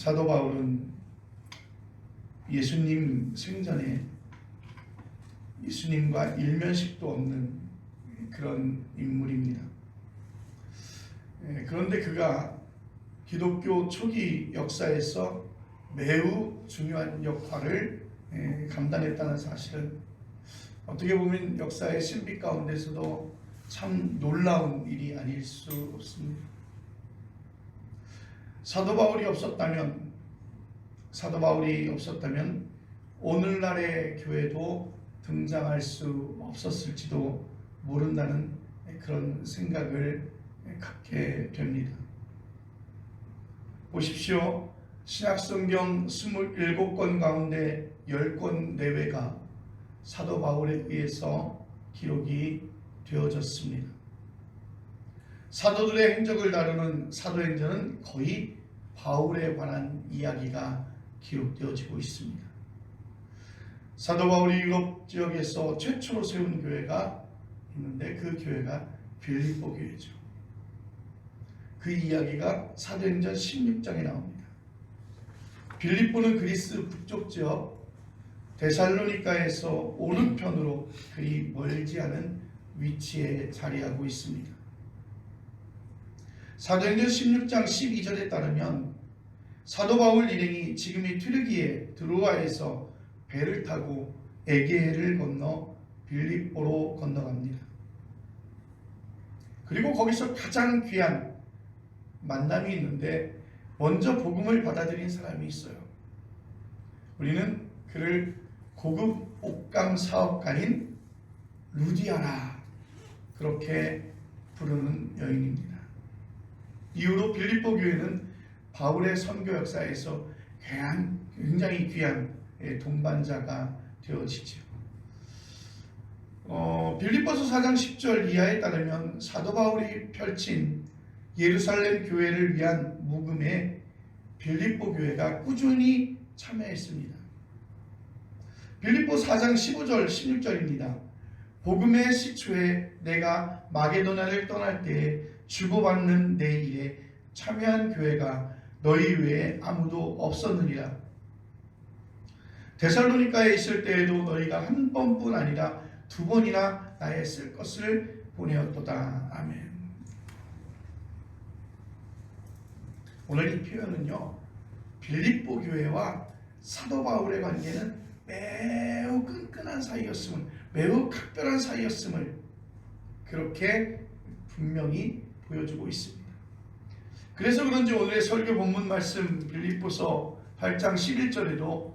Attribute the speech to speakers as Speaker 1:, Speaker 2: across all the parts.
Speaker 1: 사도 바울은 예수님 생전에 예수님과 일면식도 없는 그런 인물입니다. 그런데 그가 기독교 초기 역사에서 매우 중요한 역할을 감당했다는 사실은 어떻게 보면 역사의 신비 가운데서도 참 놀라운 일이 아닐 수 없습니다. 사도 바울이 없었다면 오늘날의 교회도 등장할 수 없었을지도 모른다는 그런 생각을 갖게 됩니다. 보십시오. 신약성경 27권 가운데 10권 내외가 사도 바울에 의해서 기록이 되어졌습니다. 사도들의 행적을 다루는 사도행전은 거의 바울에 관한 이야기가 기록되어지고 있습니다. 사도 바울이 유럽 지역에서 최초로 세운 교회가 있는데 그 교회가 빌립보 교회죠. 그 이야기가 사도행전 16장에 나옵니다. 빌립보는 그리스 북쪽 지역 데살로니가에서 오른편으로 그리 멀지 않은 위치에 자리하고 있습니다. 사도행전 16장 12절에 따르면 사도 바울 일행이 지금의 튀르기에 드로아에서 배를 타고 에게해를 건너 빌립보로 건너갑니다. 그리고 거기서 가장 귀한 만남이 있는데 먼저 복음을 받아들인 사람이 있어요. 우리는 그를 고급 옥강 사업가인 루디아라 그렇게 부르는 여인입니다. 이후로 빌립보 교회는 바울의 선교 역사에서 굉장히 귀한 동반자가 되어지죠. 빌립보서 4장 10절 이하에 따르면 사도 바울이 펼친 예루살렘 교회를 위한 묵음에 빌립보 교회가 꾸준히 참여했습니다. 빌립보 4장 15절 16절입니다. 복음의 시초에 내가 마게도냐를 떠날 때에 주고받는 내 일에 참여한 교회가 너희 외에 아무도 없었느니라. 데살로니가에 있을 때에도 너희가 한 번뿐 아니라 두 번이나 나의 쓸 것을 보내었도다. 아멘. 오늘 이 표현은요, 빌립보 교회와 사도 바울의 관계는 매우 끈끈한 사이였음을, 매우 각별한 사이였음을 그렇게 분명히 보여주고 있습니다. 그래서 그런지 오늘의 설교 본문 말씀 빌립보서 8장 11절에도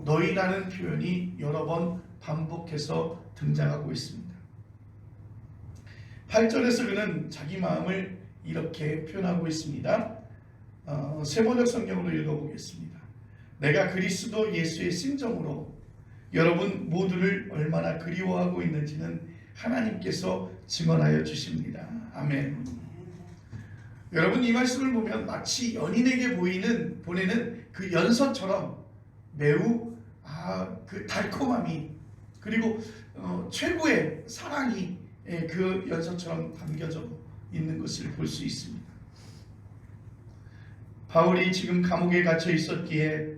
Speaker 1: 너희라는 표현이 여러 번 반복해서 등장하고 있습니다. 8절에서 그는 자기 마음을 이렇게 표현하고 있습니다. 세번역 성경으로 읽어보겠습니다. 내가 그리스도 예수의 심정으로 여러분 모두를 얼마나 그리워하고 있는지는 하나님께서 증언하여 주십니다. 아멘. 여러분, 이 말씀을 보면 마치 연인에게 보내는 그 연서처럼 매우 그 달콤함이 그리고 최고의 사랑이 그 연서처럼 담겨져 있는 것을 볼 수 있습니다. 바울이 지금 감옥에 갇혀 있었기에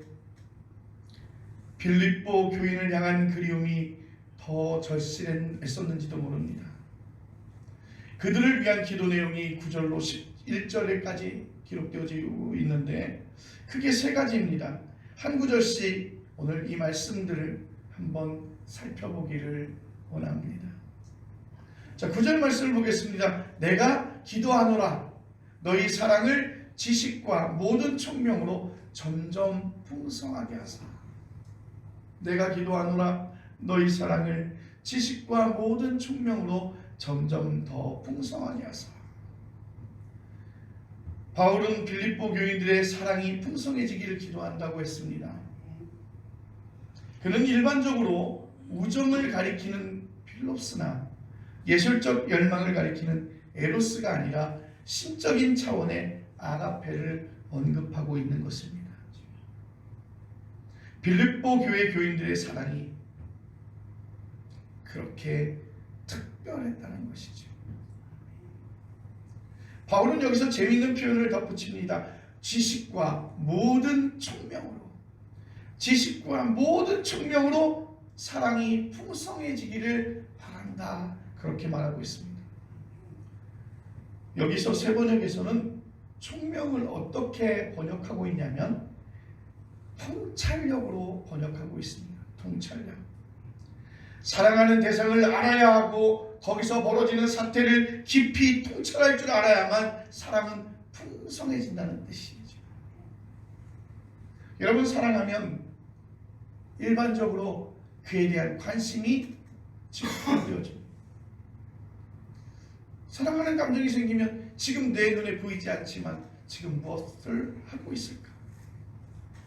Speaker 1: 빌립보 교인을 향한 그리움이 더 절실했었는지도 모릅니다. 그들을 위한 기도 내용이 9절로 11절에까지 기록되어지고 있는데 크게 세 가지입니다. 한 구절씩 오늘 이 말씀들을 한번 살펴보기를 원합니다. 자, 9절 말씀을 보겠습니다. 내가 기도하노라 너희 사랑을 지식과 모든 총명으로 점점 풍성하게 하사. 내가 기도하노라 너희 사랑을 지식과 모든 총명으로 점점 더 풍성하게 하사. 바울은 빌립보 교인들의 사랑이 풍성해지기를 기도한다고 했습니다. 그는 일반적으로 우정을 가리키는 필로스나 예술적 열망을 가리키는 에로스가 아니라 신적인 차원의 아가페를 언급하고 있는 것입니다. 빌립보 교회 교인들의 사랑이 그렇게 특별했다는 것이죠. 바울은 여기서 재미있는 표현을 덧붙입니다. 지식과 모든 총명으로 사랑이 풍성해지기를 바란다. 그렇게 말하고 있습니다. 여기서 새 번역에서는 총명을 어떻게 번역하고 있냐면 통찰력으로 번역하고 있습니다. 통찰력. 사랑하는 대상을 알아야 하고 거기서 벌어지는 사태를 깊이 통찰할 줄 알아야만 사랑은 풍성해진다는 뜻이죠. 여러분, 사랑하면 일반적으로 그에 대한 관심이 집중되어집니다. 사랑하는 감정이 생기면 지금 내 눈에 보이지 않지만 지금 무엇을 하고 있을까?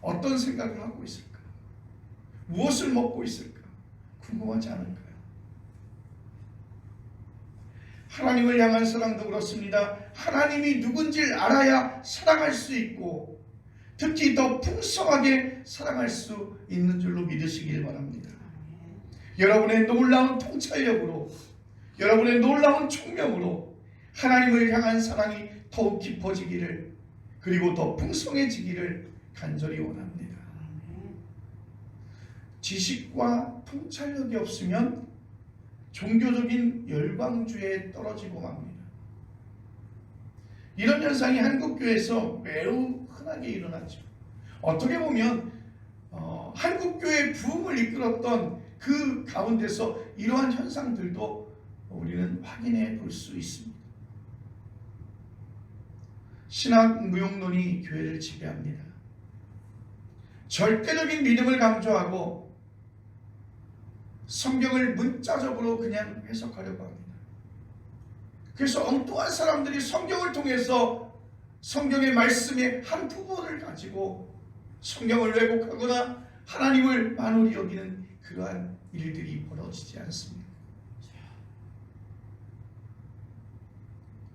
Speaker 1: 어떤 생각을 하고 있을까? 무엇을 먹고 있을까? 궁금하지 않을까요? 하나님을 향한 사랑도 그렇습니다. 하나님이 누군지를 알아야 사랑할 수 있고 특히 더 풍성하게 사랑할 수 있는 줄로 믿으시길 바랍니다. 여러분의 놀라운 통찰력으로, 여러분의 놀라운 총명으로 하나님을 향한 사랑이 더욱 깊어지기를, 그리고 더 풍성해지기를 간절히 원합니다. 지식과 통찰력이 없으면 종교적인 열광주의에 떨어지고 맙니다. 이런 현상이 한국교회에서 매우 흔하게 일어났죠. 어떻게 보면 한국교회 부흥을 이끌었던 그 가운데서 이러한 현상들도 우리는 확인해 볼 수 있습니다. 신학 무용론이 교회를 지배합니다. 절대적인 믿음을 강조하고 성경을 문자적으로 그냥 해석하려고 합니다. 그래서 엉뚱한 사람들이 성경을 통해서 성경의 말씀의 한 부분을 가지고 성경을 왜곡하거나 하나님을 만홀히 여기는 그러한 일들이 벌어지지 않습니다.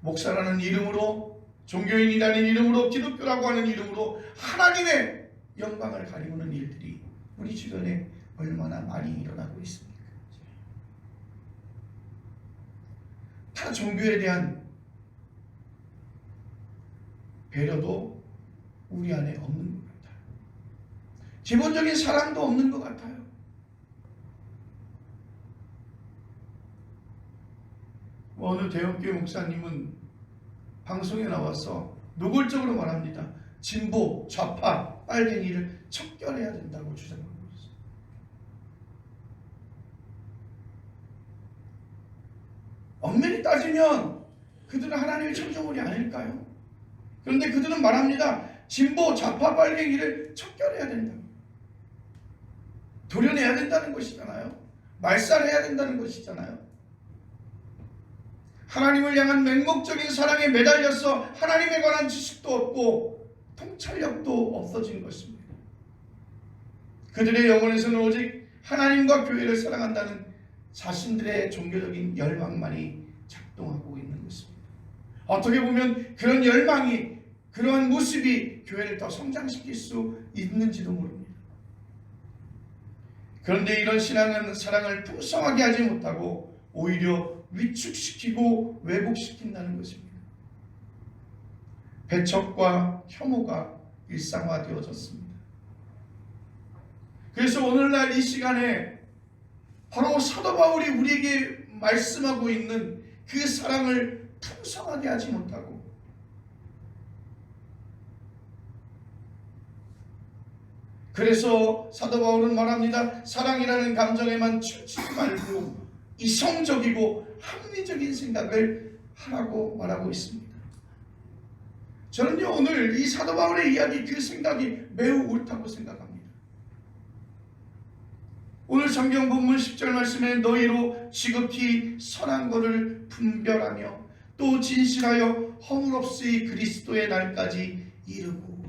Speaker 1: 목사라는 이름으로, 종교인이라는 이름으로, 기독교라고 하는 이름으로 하나님의 영광을 가리우는 일들이 우리 주변에 얼마나 많이 일어나고 있습니까? 타 종교에 대한 배려도 우리 안에 없는 것 같아요. 기본적인 사랑도 없는 것 같아요. 어느 대형교회 목사님은 방송에 나와서 노골적으로 말합니다. 진보, 좌파, 빨갱이를 척결해야 된다고 주장합니다. 엄밀히 따지면 그들은 하나님의 청정물이 아닐까요? 그런데 그들은 말합니다. 진보, 좌파, 빨갱이를 척결해야 된다. 도려내야 된다는 것이잖아요. 말살해야 된다는 것이잖아요. 하나님을 향한 맹목적인 사랑에 매달려서 하나님에 관한 지식도 없고 통찰력도 없어진 것입니다. 그들의 영혼에서는 오직 하나님과 교회를 사랑한다는 자신들의 종교적인 열망만이 작동하고 있는 것입니다. 어떻게 보면 그런 열망이, 그러한 모습이 교회를 더 성장시킬 수 있는지도 모릅니다. 그런데 이런 신앙은 사랑을 풍성하게 하지 못하고 오히려 위축시키고 왜곡시킨다는 것입니다. 배척과 혐오가 일상화되어졌습니다. 그래서 오늘날 이 시간에 바로 사도 바울이 우리에게 말씀하고 있는 그 사랑을 풍성하게 하지 못하고 그래서 사도 바울은 말합니다. 사랑이라는 감정에만 춤추지 말고 이성적이고 합리적인 생각을 하라고 말하고 있습니다. 저는요, 오늘 이 사도 바울의 이야기, 그 생각이 매우 옳다고 생각합니다. 오늘 성경 본문 10절 말씀에 너희로 지극히 선한 것을 분별하며 또 진실하여 허물없이 그리스도의 날까지 이르고.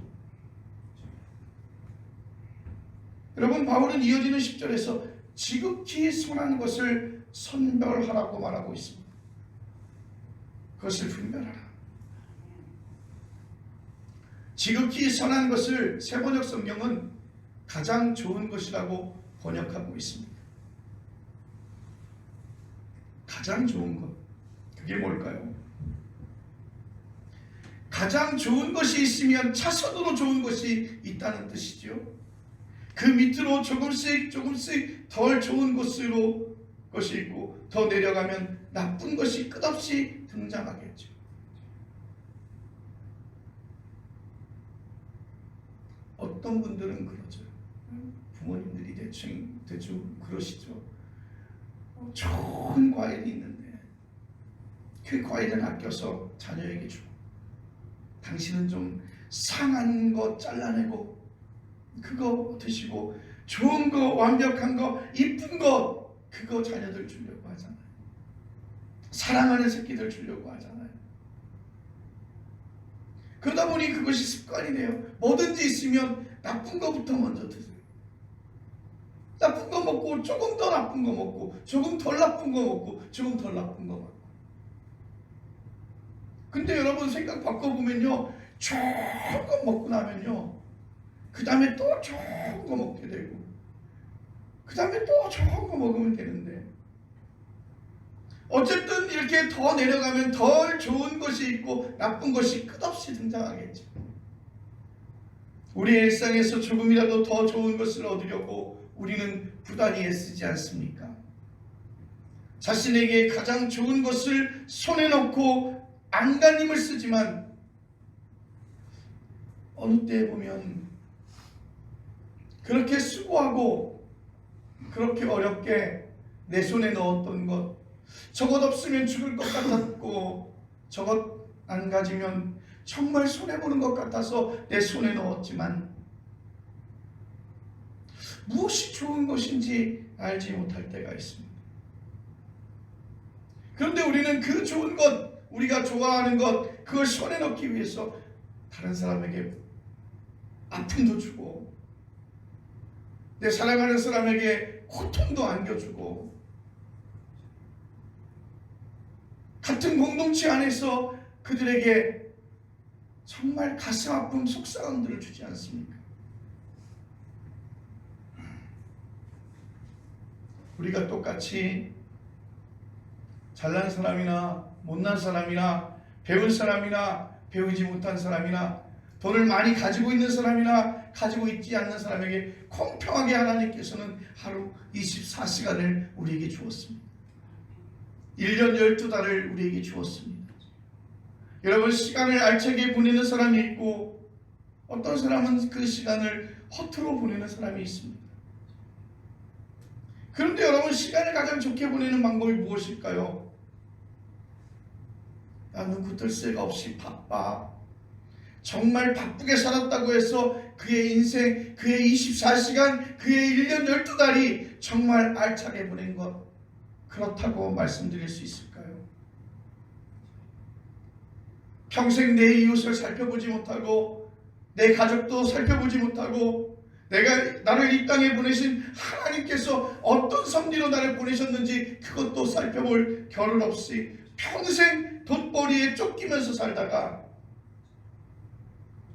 Speaker 1: 여러분, 바울은 이어지는 10절에서 지극히 선한 것을 선별하라고 말하고 있습니다. 그것을 분별하라. 지극히 선한 것을 새번역 성경은 가장 좋은 것이라고 번역하고 있습니다. 가장 좋은 것, 그게 뭘까요? 가장 좋은 것이 있으면 차선으로 좋은 것이 있다는 뜻이죠. 그 밑으로 조금씩 덜 좋은 것이 있고, 더 내려가면 나쁜 것이 끝없이 등장하겠죠. 어떤 분들은 그러죠. 부모님들이 대충 그러시죠. 좋은 과일이 있는데 그 과일은 아껴서 자녀에게 주고, 당신은 좀 상한 거 잘라내고 그거 드시고, 좋은 거, 완벽한 거, 이쁜 거, 그거 자녀들 주려고 하잖아요. 사랑하는 새끼들 주려고 하잖아요. 그러다 보니 그것이 습관이 돼요. 뭐든지 있으면 나쁜 거부터 먼저 드세요. 나쁜 거 먹고, 조금 더 나쁜 거 먹고, 조금 덜 나쁜 거 먹고, 조금 덜 나쁜 거 먹고. 근데 여러분 생각 바꿔보면요, 좋은 거 먹고 나면요, 그 다음에 또 좋은 거 먹게 되고, 그 다음에 또 좋은 거 먹으면 되는데, 어쨌든 이렇게 더 내려가면 덜 좋은 것이 있고 나쁜 것이 끝없이 등장하겠죠. 우리의 일상에서 조금이라도 더 좋은 것을 얻으려고 우리는 부단히 애쓰지 않습니까? 자신에게 가장 좋은 것을 손에 넣고 안간힘을 쓰지만, 어느 때에 보면 그렇게 수고하고 그렇게 어렵게 내 손에 넣었던 것, 저것 없으면 죽을 것 같았고, 저것 안 가지면 정말 손해보는 것 같아서 내 손에 넣었지만, 무엇이 좋은 것인지 알지 못할 때가 있습니다. 그런데 우리는 그 좋은 것, 우리가 좋아하는 것, 그걸 손에 넣기 위해서 다른 사람에게 아픔도 주고, 내 사랑하는 사람에게 고통도 안겨주고, 같은 공동체 안에서 그들에게 정말 가슴 아픈 속상함들을 주지 않습니까? 우리가 똑같이 잘난 사람이나 못난 사람이나 배운 사람이나 배우지 못한 사람이나 돈을 많이 가지고 있는 사람이나 가지고 있지 않는 사람에게 공평하게 하나님께서는 하루 24시간을 우리에게 주었습니다. 1년 12달을 우리에게 주었습니다. 여러분, 시간을 알차게 보내는 사람이 있고, 어떤 사람은 그 시간을 허투루 보내는 사람이 있습니다. 그런데 여러분, 시간을 가장 좋게 보내는 방법이 무엇일까요? 나는 굳을 새가 없이 바빠. 정말 바쁘게 살았다고 해서 그의 인생, 그의 24시간, 그의 1년 12달이 정말 알차게 보낸 것, 그렇다고 말씀드릴 수 있을까요? 평생 내 이웃을 살펴보지 못하고, 내 가족도 살펴보지 못하고, 나를 이 땅에 보내신 하나님께서 어떤 섭리로 나를 보내셨는지 그것도 살펴볼 겨를 없이 평생 돈벌이에 쫓기면서 살다가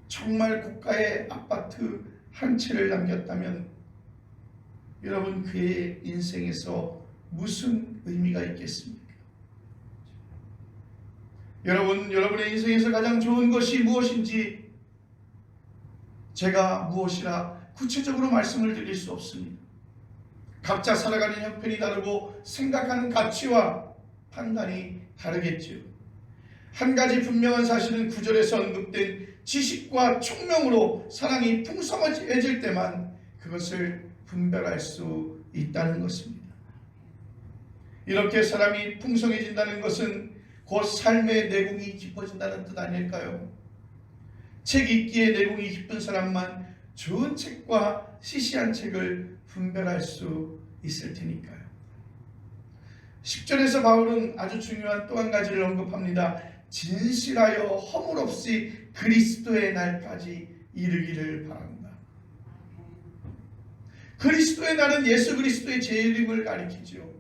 Speaker 1: 정말 고가의 아파트 한 채를 남겼다면, 여러분, 그의 인생에서 무슨 의미가 있겠습니까? 여러분의 인생에서 가장 좋은 것이 무엇인지 제가 무엇이라 구체적으로 말씀을 드릴 수 없습니다. 각자 살아가는 형편이 다르고 생각하는 가치와 판단이 다르겠지요. 한 가지 분명한 사실은 9절에서 언급된 지식과 총명으로 사랑이 풍성해질 때만 그것을 분별할 수 있다는 것입니다. 이렇게 사람이 풍성해진다는 것은 곧 삶의 내공이 깊어진다는 뜻 아닐까요? 책 읽기에 내공이 깊은 사람만 좋은 책과 시시한 책을 분별할 수 있을 테니까요. 10절에서 바울은 아주 중요한 또 한 가지를 언급합니다. 진실하여 허물 없이 그리스도의 날까지 이르기를 바랍니다. 그리스도의 날은 예수 그리스도의 재림을 가리키죠.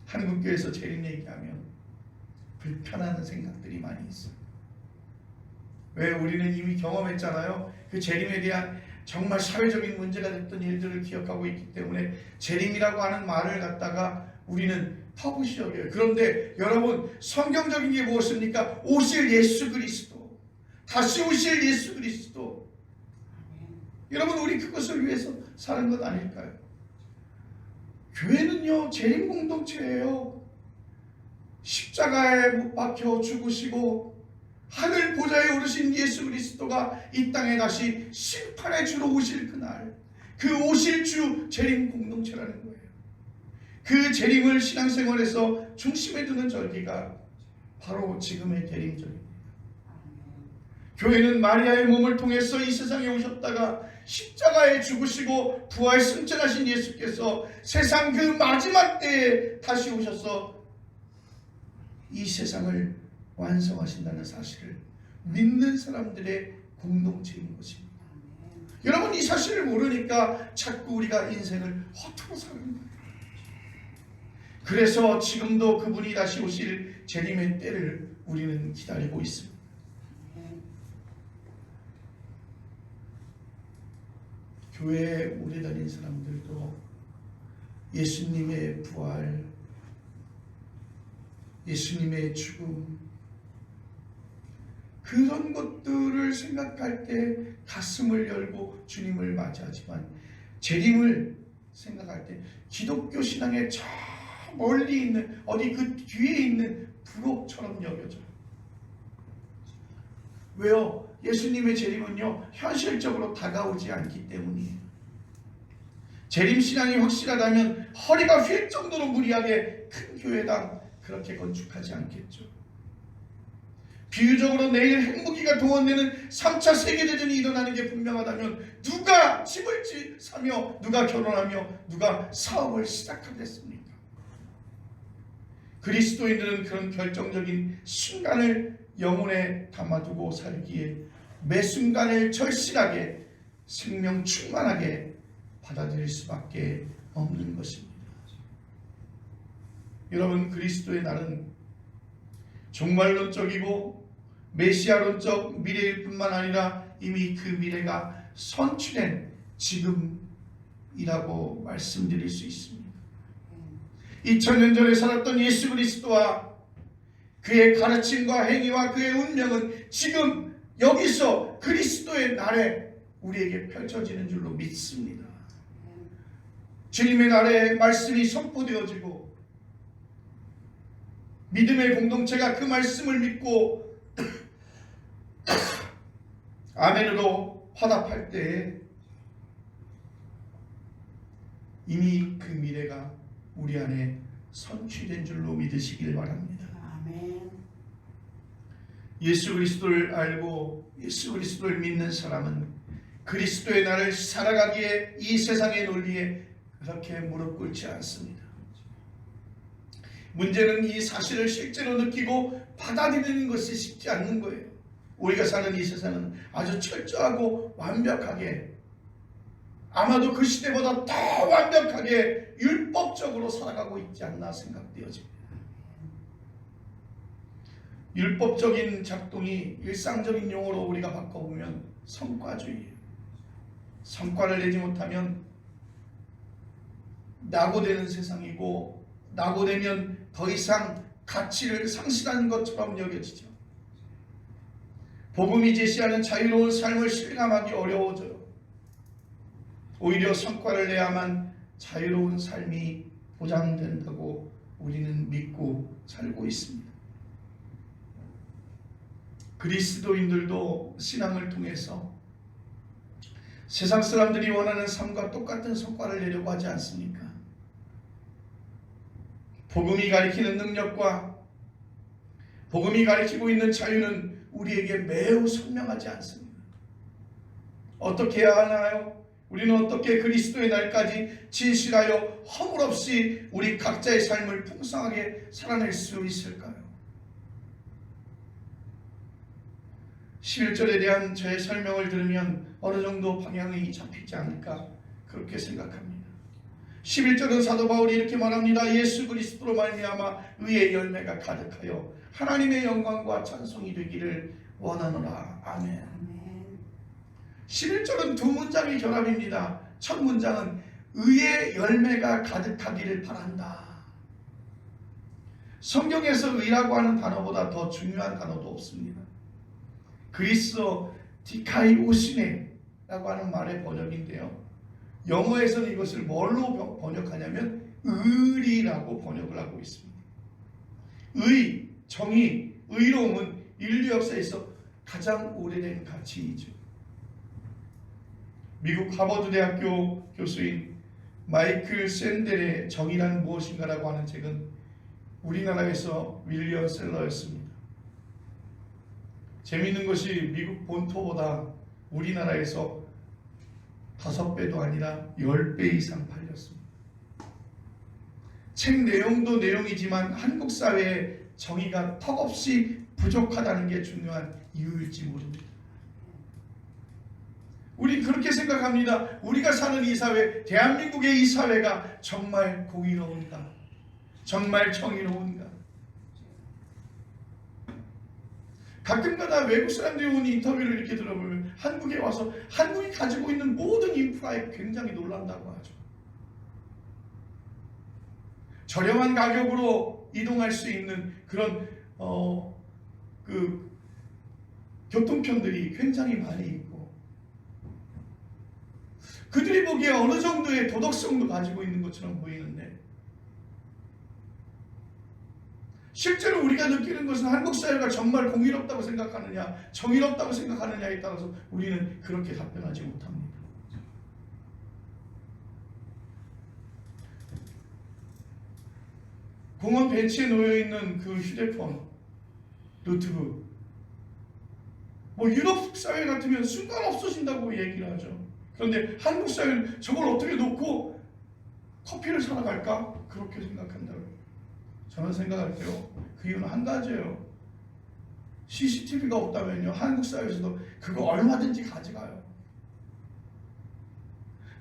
Speaker 1: 한국교회에서 재림 얘기하면 불편한 생각들이 많이 있어요. 왜? 우리는 이미 경험했잖아요. 그 재림에 대한 정말 사회적인 문제가 됐던 일들을 기억하고 있기 때문에 재림이라고 하는 말을 갖다가 우리는 터부시 여겨요. 그런데 여러분, 성경적인 게 무엇입니까? 오실 예수 그리스도, 다시 오실 예수 그리스도. 여러분, 우리 그것을 위해서 사는 것 아닐까요? 교회는요, 재림 공동체예요. 십자가에 못 박혀 죽으시고 하늘 보좌에 오르신 예수 그리스도가 이 땅에 다시 심판의 주로 오실 그날, 그 오실 주 재림 공동체라는 거예요. 그 재림을 신앙생활에서 중심에 두는 절기가 바로 지금의 대림절입니다. 교회는 마리아의 몸을 통해서 이 세상에 오셨다가 십자가에 죽으시고 부활 승천하신 예수께서 세상 그 마지막 때에 다시 오셔서 이 세상을 완성하신다는 사실을 믿는 사람들의 공동체인 것입니다. 여러분, 이 사실을 모르니까 자꾸 우리가 인생을 허투루 사는 거예요. 그래서 지금도 그분이 다시 오실 재림의 때를 우리는 기다리고 있습니다. 교회에 오래 다닌 사람들도 예수님의 부활, 예수님의 죽음, 그런 것들을 생각할 때 가슴을 열고 주님을 맞이하지만 재림을 생각할 때 기독교 신앙의 저 멀리 있는 어디 그 뒤에 있는 부록처럼 여겨져요. 왜요? 예수님의 재림은요, 현실적으로 다가오지 않기 때문이에요. 재림 신앙이 확실하다면 허리가 휠 정도로 무리하게 큰 교회당 그렇게 건축하지 않겠죠. 비유적으로 내일 핵무기가 동원되는 3차 세계대전이 일어나는 게 분명하다면 누가 집을 사며 누가 결혼하며 누가 사업을 시작하겠습니까? 그리스도인들은 그런 결정적인 순간을 영혼에 담아두고 살기에 매 순간을 절실하게 생명 충만하게 받아들일 수밖에 없는 것입니다. 여러분, 그리스도의 날은 종말론적이고 메시아론적 미래일 뿐만 아니라 이미 그 미래가 선취된 지금이라고 말씀드릴 수 있습니다. 2000년 전에 살았던 예수 그리스도와 그의 가르침과 행위와 그의 운명은 지금 여기서 그리스도의 날에 우리에게 펼쳐지는 줄로 믿습니다. 주님의 날에 말씀이 선포되어지고 믿음의 공동체가 그 말씀을 믿고 아멘으로 화답할 때에 이미 그 미래가 우리 안에 선취된 줄로 믿으시길 바랍니다.
Speaker 2: 아멘.
Speaker 1: 예수 그리스도를 알고 예수 그리스도를 믿는 사람은 그리스도의 날을 살아가기에 이 세상의 논리에 그렇게 무릎 꿇지 않습니다. 문제는 이 사실을 실제로 느끼고 받아들이는 것이 쉽지 않는 거예요. 우리가 사는 이 세상은 아주 철저하고 완벽하게, 아마도 그 시대보다 더 완벽하게 율법적으로 살아가고 있지 않나 생각되어집니다. 율법적인 작동이 일상적인 용어로 우리가 바꿔보면 성과주의예요. 성과를 내지 못하면 낙오되는 세상이고, 낙오되면 더 이상 가치를 상실하는 것처럼 여겨지죠. 복음이 제시하는 자유로운 삶을 실감하기 어려워져요. 오히려 성과를 내야만 자유로운 삶이 보장된다고 우리는 믿고 살고 있습니다. 그리스도인들도 신앙을 통해서 세상 사람들이 원하는 삶과 똑같은 성과를 내려고 하지 않습니까? 복음이 가리키는 능력과 복음이 가리키고 있는 자유는 우리에게 매우 선명하지 않습니다. 어떻게 해야 하나요? 우리는 어떻게 그리스도의 날까지 진실하여 허물 없이 우리 각자의 삶을 풍성하게 살아낼 수 있을까요? 11절에 대한 저의 설명을 들으면 어느 정도 방향이 잡히지 않을까 그렇게 생각합니다. 11절은 사도 바울이 이렇게 말합니다. 예수 그리스도로 말미암아 의의 열매가 가득하여 하나님의 영광과 찬송이 되기를 원하노라. 아멘. 11절은 두 문장의 결합입니다. 첫 문장은 의의 열매가 가득하기를 바란다. 성경에서 의라고 하는 단어보다 더 중요한 단어도 없습니다. 그리스어 디카이오시네라고 하는 말의 번역인데요. 영어에서는 이것을 뭘로 번역하냐면 의리라고 번역을 하고 있습니다. 의, 정의, 의로움은 인류 역사에서 가장 오래된 가치이죠. 미국 하버드 대학교 교수인 마이클 샌델의 정의란 무엇인가라고 하는 책은 우리나라에서 윌리엄 셀러였습니다. 재미있는 것이 미국 본토보다 우리나라에서 5배도 아니라 10배 이상 팔렸습니다. 책 내용도 내용이지만 한국 사회의 정의가 턱없이 부족하다는 게 중요한 이유일지 모릅니다. 우리 그렇게 생각합니다. 우리가 사는 이 사회, 대한민국의 이 사회가 정말 공의로운가? 정말 정의로운가? 가끔가다 외국 사람들이 오는 인터뷰를 이렇게 들어보면 한국에 와서 한국이 가지고 있는 모든 인프라에 굉장히 놀란다고 하죠. 저렴한 가격으로 이동할 수 있는 그런 교통편들이 굉장히 많이 있고 그들이 보기에 어느 정도의 도덕성도 가지고 있는 것처럼 보이는데 실제로 우리가 느끼는 것은 한국 사회가 정말 공의롭다고 생각하느냐 정의롭다고 생각하느냐에 따라서 우리는 그렇게 답변하지 못합니다. 공원 벤치에 놓여있는 그 휴대폰, 노트북 유럽 사회 같으면 순간 없어진다고 얘기를 하죠. 그런데 한국 사회는 저걸 어떻게 놓고 커피를 사러 갈까? 그렇게 생각한다고요. 저는 생각할 때요. 그 이유는 한 가지예요. CCTV가 없다면요. 한국 사회에서도 그거 얼마든지 가져가요.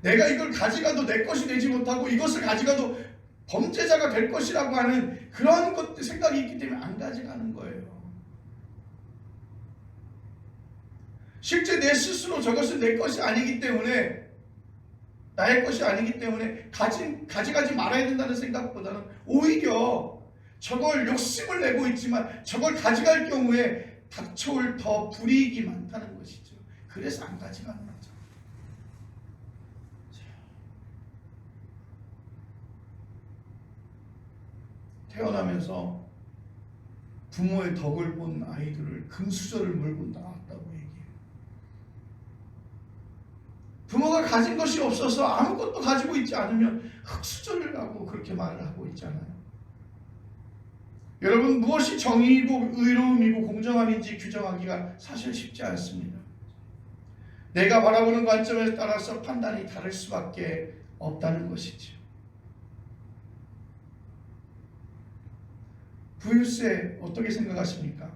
Speaker 1: 내가 이걸 가져가도 내 것이 되지 못하고 이것을 가져가도 범죄자가 될 것이라고 하는 그런 것 생각이 있기 때문에 안 가져가는 거예요. 실제 내 스스로 저것은 내 것이 아니기 때문에 나의 것이 아니기 때문에 가져가지 말아야 된다는 생각보다는 오히려 저걸 욕심을 내고 있지만 저걸 가져갈 경우에 닥쳐올 더 불이익이 많다는 것이죠. 그래서 안 가져가는 거죠. 태어나면서 부모의 덕을 본 아이들을 금수저를 물고 낳았다고 얘기해요. 부모가 가진 것이 없어서 아무것도 가지고 있지 않으면 흙수저를 하고 그렇게 말을 하고 있잖아요. 여러분 무엇이 정의이고 의로움이고 공정함인지 규정하기가 사실 쉽지 않습니다. 내가 바라보는 관점에 따라서 판단이 다를 수밖에 없다는 것이죠. 부유세 어떻게 생각하십니까?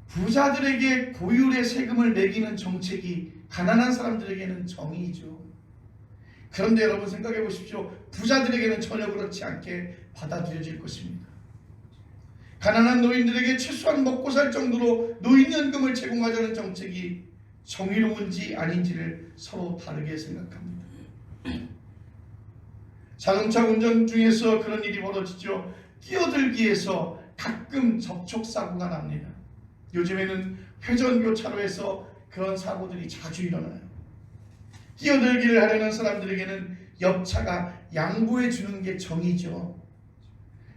Speaker 1: 부자들에게 고율의 세금을 매기는 정책이 가난한 사람들에게는 정의이죠. 그런데 여러분 생각해 보십시오. 부자들에게는 전혀 그렇지 않게 받아들여질 것입니다. 가난한 노인들에게 최소한 먹고 살 정도로 노인연금을 제공하자는 정책이 정의로운지 아닌지를 서로 다르게 생각합니다. 자동차 운전 중에서 그런 일이 벌어지죠. 끼어들기에서 가끔 접촉사고가 납니다. 요즘에는 회전교 차로에서 그런 사고들이 자주 일어나요. 끼어들기를 하려는 사람들에게는 옆차가 양보해 주는 게 정의죠.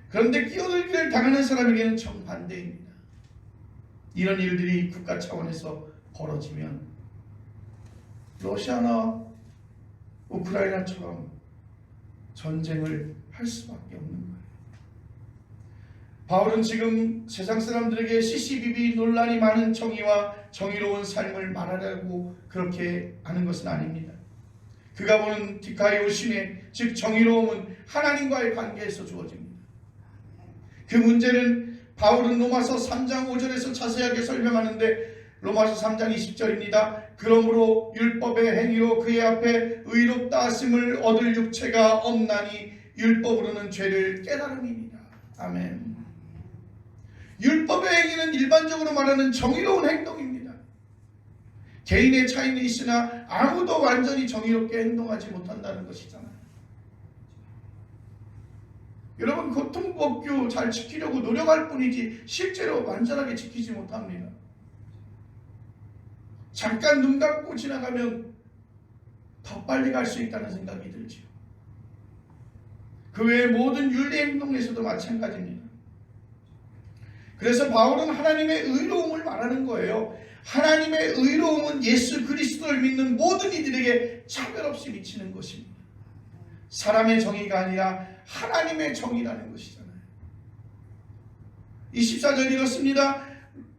Speaker 1: 그런데 끼어들기를 당하는 사람에게는 정반대입니다. 이런 일들이 국가 차원에서 벌어지면 러시아나 우크라이나처럼 전쟁을 할 수밖에 없는 거예요. 바울은 지금 세상 사람들에게 CCBB 논란이 많은 정의와 정의로운 삶을 말하려고 그렇게 하는 것은 아닙니다. 그가 보는 디카이오시네, 즉 정의로움은 하나님과의 관계에서 주어집니다. 그 문제는 바울은 로마서 3장 5절에서 자세하게 설명하는데 로마서 3장 20절입니다. 그러므로 율법의 행위로 그의 앞에 의롭다 하심을 얻을 육체가 없나니 율법으로는 죄를 깨달음이니라. 아멘. 율법의 행위는 일반적으로 말하는 정의로운 행동입니다. 개인의 차이는 있으나 아무도 완전히 정의롭게 행동하지 못한다는 것이잖아요. 여러분, 고통법규 잘 지키려고 노력할 뿐이지 실제로 완전하게 지키지 못합니다. 잠깐 눈 감고 지나가면 더 빨리 갈 수 있다는 생각이 들죠. 그 외의 모든 윤리 행동에서도 마찬가지입니다. 그래서 바울은 하나님의 의로움을 말하는 거예요. 하나님의 의로움은 예수 그리스도를 믿는 모든 이들에게 차별 없이 미치는 것입니다. 사람의 정의가 아니라 하나님의 정의라는 것이잖아요. 24절 이렇습니다.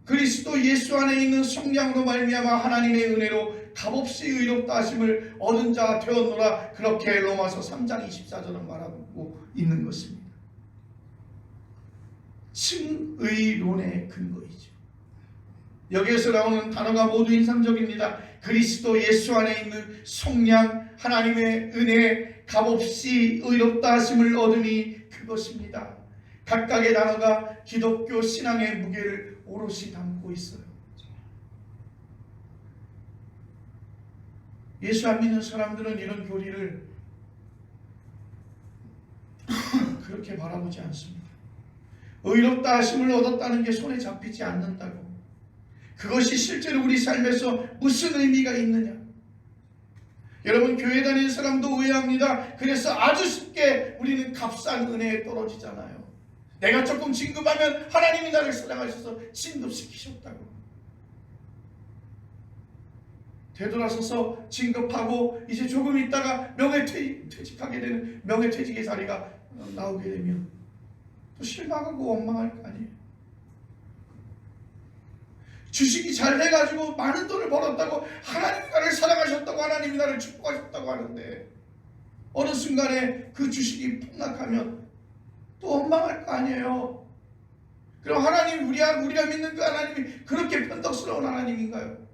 Speaker 1: 그리스도 예수 안에 있는 성령으로 말미암아 하나님의 은혜로 값없이 의롭다 하심을 얻은 자 되었노라. 그렇게 로마서 3장 24절은 말하고 있는 것입니다. 칭의론의 근거이죠. 여기에서 나오는 단어가 모두 인상적입니다. 그리스도 예수 안에 있는 속량, 하나님의 은혜, 값없이 의롭다 하심을 얻으니 그것입니다. 각각의 단어가 기독교 신앙의 무게를 오롯이 담고 있어요. 예수 안 믿는 사람들은 이런 교리를 그렇게 바라보지 않습니다. 의롭다 하심을 얻었다는 게 손에 잡히지 않는다고. 그것이 실제로 우리 삶에서 무슨 의미가 있느냐. 여러분, 교회 다니는 사람도 의아합니다. 그래서 아주 쉽게 우리는 값싼 은혜에 떨어지잖아요. 내가 조금 진급하면 하나님이 나를 사랑하셔서 진급시키셨다고. 되돌아서서 진급하고 이제 조금 있다가 명예퇴직하게 되는 명예퇴직의 자리가 나오게 되면 또 실망하고 원망할 거 아니에요. 주식이 잘 돼가지고 많은 돈을 벌었다고, 하나님이 나를 사랑하셨다고, 하나님이 나를 축복하셨다고 하는데 어느 순간에 그 주식이 폭락하면 또 원망할 거 아니에요. 그럼 하나님, 우리가 믿는 그 하나님이 그렇게 변덕스러운 하나님인가요?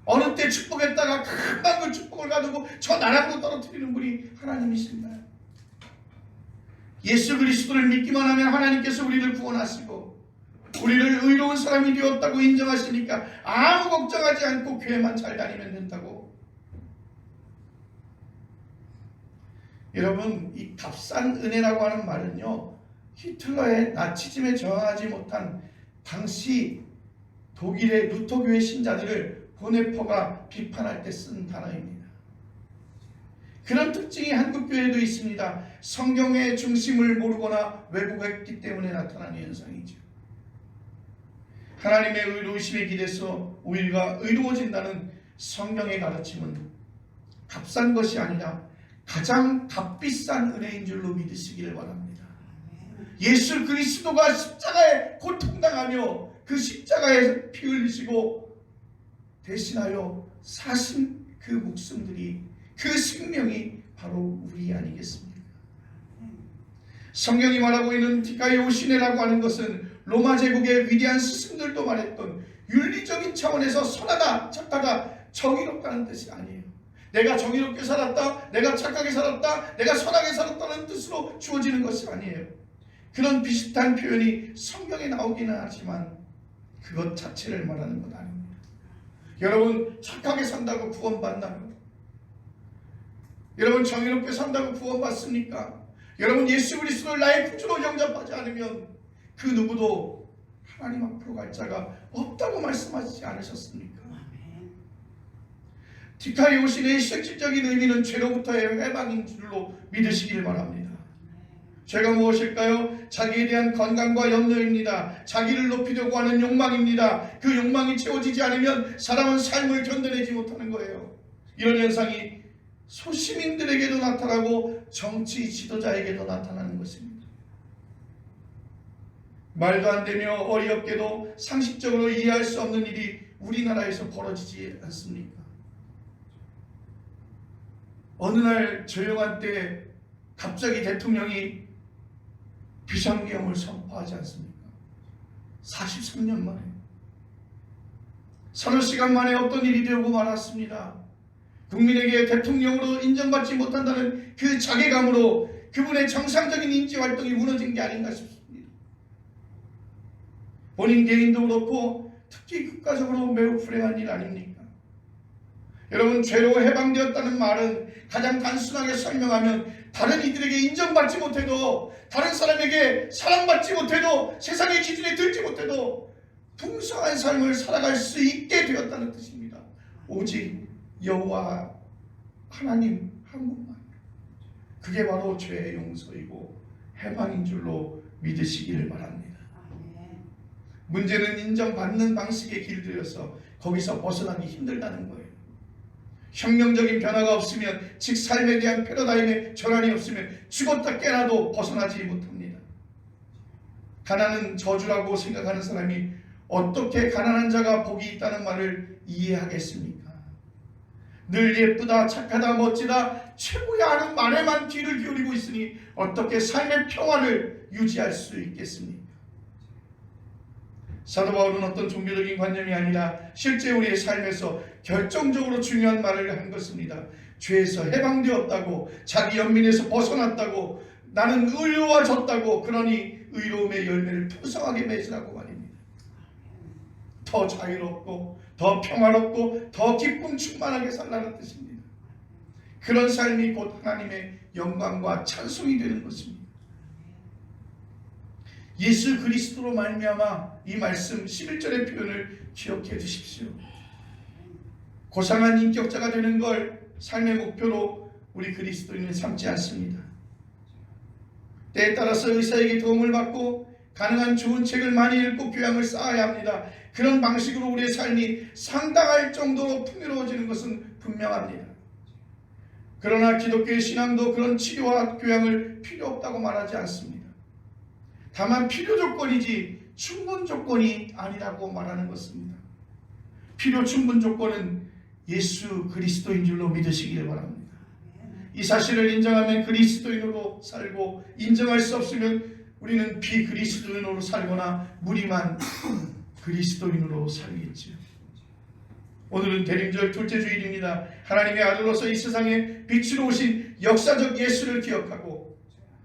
Speaker 1: 어느 때 축복했다가 금방 그 축복을 가두고 저 나락으로 떨어뜨리는 분이 하나님이신가요? 예수 그리스도를 믿기만 하면 하나님께서 우리를 구원하시고 우리를 의로운 사람이 되었다고 인정하시니까 아무 걱정하지 않고 교회만 잘 다니면 된다고. 여러분, 이 값싼 은혜라고 하는 말은요, 히틀러의 나치즘에 저항하지 못한 당시 독일의 루터교회 신자들을 보네퍼가 비판할 때 쓴 단어입니다. 그런 특징이 한국교회에도 있습니다. 성경의 중심을 모르거나 왜곡했기 때문에 나타나는 현상이죠. 하나님의 의로우심에 기대서 우리가 의로워진다는 성경의 가르침은 값싼 것이 아니라 가장 값비싼 은혜인 줄로 믿으시기를 바랍니다. 예수 그리스도가 십자가에 고통당하며 그 십자가에 피 흘리시고 대신하여 사신 그 목숨들이, 그 생명이 바로 우리 아니겠습니까? 성경이 말하고 있는 디카이오시네라고 하는 것은 로마 제국의 위대한 스승들도 말했던 윤리적인 차원에서 선하다, 착하다, 정의롭다는 뜻이 아니에요. 내가 정의롭게 살았다, 내가 착하게 살았다, 내가 선하게 살았다는 뜻으로 주어지는 것이 아니에요. 그런 비슷한 표현이 성경에 나오기는 하지만 그것 자체를 말하는 것 아닙니다. 여러분, 착하게 산다고 구원받나요? 여러분, 정의롭게 산다고 구원받습니까? 여러분, 예수 그리스도를 나의 구주로 영접하지 않으면 그 누구도 하나님 앞으로 갈 자가 없다고 말씀하시지 않으셨습니까? 디카이오신의 실질적인 의미는 죄로부터의 해방인 줄로 믿으시길 바랍니다. 죄가 무엇일까요? 자기에 대한 건강과 염려입니다. 자기를 높이려고 하는 욕망입니다. 그 욕망이 채워지지 않으면 사람은 삶을 견뎌내지 못하는 거예요. 이런 현상이 소시민들에게도 나타나고 정치 지도자에게도 나타나는 것입니다. 말도 안 되며 어이없게도 상식적으로 이해할 수 없는 일이 우리나라에서 벌어지지 않습니까? 어느 날 조용한 때 갑자기 대통령이 비상계엄을 선포하지 않습니까? 43년 만에, 서너 시간 만에 어떤 일이 되고 말았습니다. 국민에게 대통령으로 인정받지 못한다는 그 자괴감으로 그분의 정상적인 인지활동이 무너진 게 아닌가 싶습니다. 본인 개인도 그렇고 특히 국가적으로 매우 불행한 일 아닙니까? 여러분, 죄로 해방되었다는 말은 가장 단순하게 설명하면 다른 이들에게 인정받지 못해도, 다른 사람에게 사랑받지 못해도, 세상의 기준에 들지 못해도 풍성한 삶을 살아갈 수 있게 되었다는 뜻입니다. 오직 여호와 하나님 한 분만. 그게 바로 죄의 용서이고 해방인 줄로 믿으시기를 바랍니다. 문제는 인정받는 방식에 길들여서 거기서 벗어나기 힘들다는 거예요. 혁명적인 변화가 없으면, 즉 삶에 대한 패러다임의 전환이 없으면 죽었다 깨나도 벗어나지 못합니다. 가난은 저주라고 생각하는 사람이 어떻게 가난한 자가 복이 있다는 말을 이해하겠습니까? 늘 예쁘다, 착하다, 멋지다, 최고야 하는 말에만 귀를 기울이고 있으니 어떻게 삶의 평화를 유지할 수 있겠습니까? 사도 바울은 어떤 종교적인 관념이 아니라 실제 우리의 삶에서 결정적으로 중요한 말을 한 것입니다. 죄에서 해방되었다고, 자기 연민에서 벗어났다고, 나는 의로워졌다고, 그러니 의로움의 열매를 풍성하게 맺으라고 말입니다. 더 자유롭고 더 평화롭고 더 기쁨 충만하게 살라는 뜻입니다. 그런 삶이 곧 하나님의 영광과 찬송이 되는 것입니다. 예수 그리스도로 말미암아 이 말씀 11절의 표현을 기억해 주십시오. 고상한 인격자가 되는 걸 삶의 목표로 우리 그리스도인은 삼지 않습니다. 때에 따라서 의사에게 도움을 받고 가능한 좋은 책을 많이 읽고 교양을 쌓아야 합니다. 그런 방식으로 우리의 삶이 상당할 정도로 풍요로워지는 것은 분명합니다. 그러나 기독교의 신앙도 그런 치료와 교양을 필요 없다고 말하지 않습니다. 다만 필요 조건이지 충분 조건이 아니라고 말하는 것입니다. 필요 충분 조건은 예수 그리스도인 줄로 믿으시기를 바랍니다. 이 사실을 인정하면 그리스도인으로 살고, 인정할 수 없으면 우리는 비그리스도인으로 살거나 무리만 그리스도인으로 살겠지요. 오늘은 대림절 둘째 주일입니다. 하나님의 아들로서 이 세상에 빛으로 오신 역사적 예수를 기억하고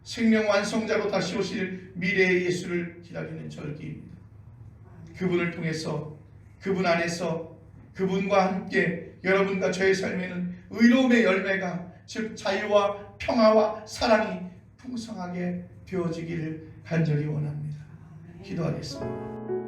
Speaker 1: 생명 완성자로 다시 오실 미래의 예수를 기다리는 절기입니다. 그분을 통해서, 그분 안에서, 그분과 함께 여러분과 저의 삶에는 의로움의 열매가, 즉 자유와 평화와 사랑이 풍성하게 되어지기를 간절히 원합니다. 기도하겠습니다.